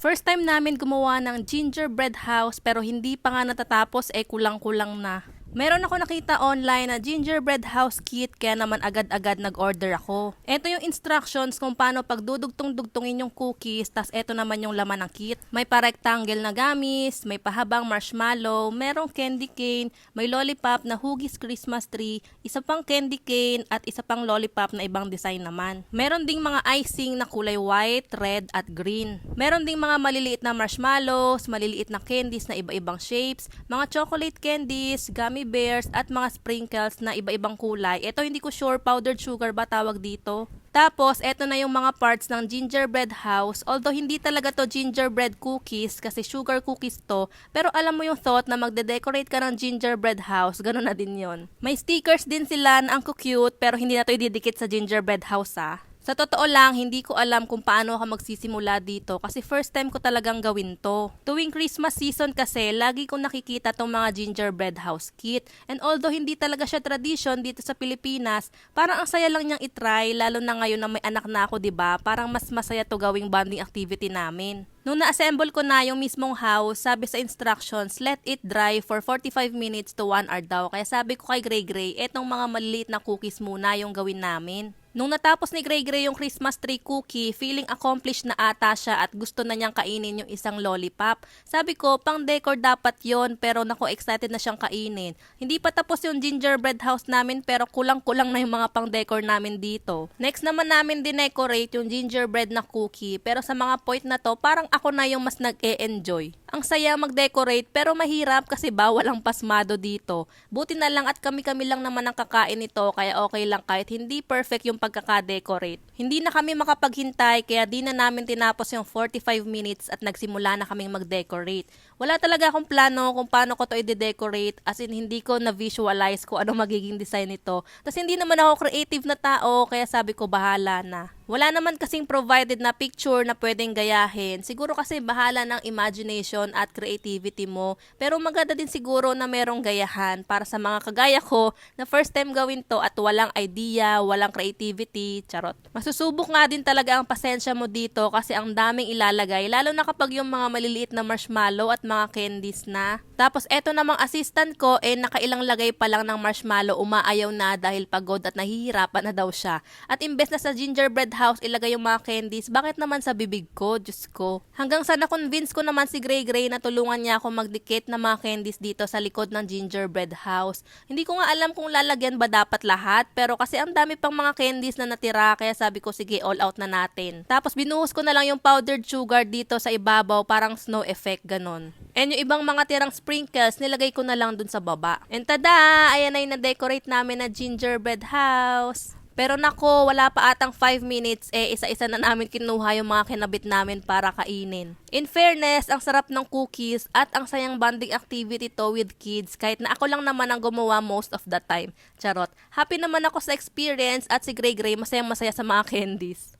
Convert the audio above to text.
First time namin gumawa ng gingerbread house pero hindi pa nga natatapos kulang-kulang na. Meron ako nakita online na gingerbread house kit kaya naman agad-agad nag-order ako. Ito yung instructions kung paano pagdudugtong-dugtungin yung cookies, tas ito naman yung laman ng kit. May pa-rectangle na gamis, may pahabang marshmallow, merong candy cane, may lollipop na Huggies Christmas tree, isa pang candy cane at isa pang lollipop na ibang design naman. Meron ding mga icing na kulay white, red at green. Meron ding mga maliliit na marshmallows, maliliit na candies na iba-ibang shapes, mga chocolate candies, gummy bears at mga sprinkles na iba-ibang kulay. Ito hindi ko sure, powdered sugar ba tawag dito? Tapos, eto na yung mga parts ng gingerbread house. Although hindi talaga to gingerbread cookies kasi sugar cookies to, pero alam mo yung thought na magde-decorate ka ng gingerbread house, ganun na din yon. May stickers din sila na ang cute pero hindi na to ididikit sa gingerbread house ah. Sa totoo lang, hindi ko alam kung paano ako magsisimula dito kasi first time ko talagang gawin to. Tuwing Christmas season kasi, lagi kong nakikita tong mga gingerbread house kit. And although hindi talaga siya tradition dito sa Pilipinas, parang ang saya lang niyang itry, lalo na ngayon na may anak na ako, 'di ba? Parang mas masaya to gawing bonding activity namin. Nung na-assemble ko na yung mismong house, sabi sa instructions, let it dry for 45 minutes to 1 hour daw. Kaya sabi ko kay Gray Gray, etong mga maliliit na cookies muna yung gawin namin. Nung natapos ni Gray Gray yung Christmas tree cookie, feeling accomplished na ata siya at gusto na niyang kainin yung isang lollipop. Sabi ko, pang decor dapat yon pero naku, excited na siyang kainin. Hindi pa tapos yung gingerbread house namin pero kulang-kulang na yung mga pang decor namin dito. Next naman namin dinecorate yung gingerbread na cookie pero sa mga point na to, parang ako na yung mas nag-e-enjoy. Ang saya mag-decorate pero mahirap kasi bawal ang pasmado dito. Buti na lang at kami-kami lang naman ang kakain nito kaya okay lang kahit hindi perfect yung pagkaka-decorate. Hindi na kami makapaghintay kaya di na namin tinapos yung 45 minutes at nagsimula na kaming mag-decorate. Wala talaga akong plano kung paano ko to i-decorate as in hindi ko na-visualize kung ano magiging design nito. Tapos hindi naman ako creative na tao kaya sabi ko bahala na. Wala naman kasing provided na picture na pwedeng gayahin. Siguro kasi bahala ng imagination at creativity mo. Pero maganda din siguro na merong gayahan para sa mga kagaya ko na first time gawin to at walang idea, walang creativity, charot. Masusubok nga din talaga ang pasensya mo dito kasi ang daming ilalagay lalo na kapag yung mga maliliit na marshmallow at mga candies na. Tapos eto namang assistant ko nakailang lagay pa lang ng marshmallow umaayaw na dahil pagod at nahihirapan na daw siya. At imbes na sa gingerbread house ilagay yung mga candies, bakit naman sa bibig ko? Diyos ko. Hanggang sa na-convince ko naman si Gray Gray na tulungan niya ako magdikit ng mga candies dito sa likod ng gingerbread house. Hindi ko nga alam kung lalagyan ba dapat lahat, pero kasi ang dami pang mga candies na natira, kaya sabi ko sige all out na natin. Tapos binuhos ko na lang yung powdered sugar dito sa ibabaw, parang snow effect ganon. And yung ibang mga tirang sprinkles, nilagay ko na lang dun sa baba. And tada! Ayan na yung na-decorate namin na gingerbread house. Pero nako, wala pa atang 5 minutes, isa-isa na namin kinuha yung mga kinabit namin para kainin. In fairness, ang sarap ng cookies at ang sayang bonding activity to with kids kahit na ako lang naman ang gumawa most of the time. Charot. Happy naman ako sa experience at si Gray Gray masayang-masaya sa mga candies.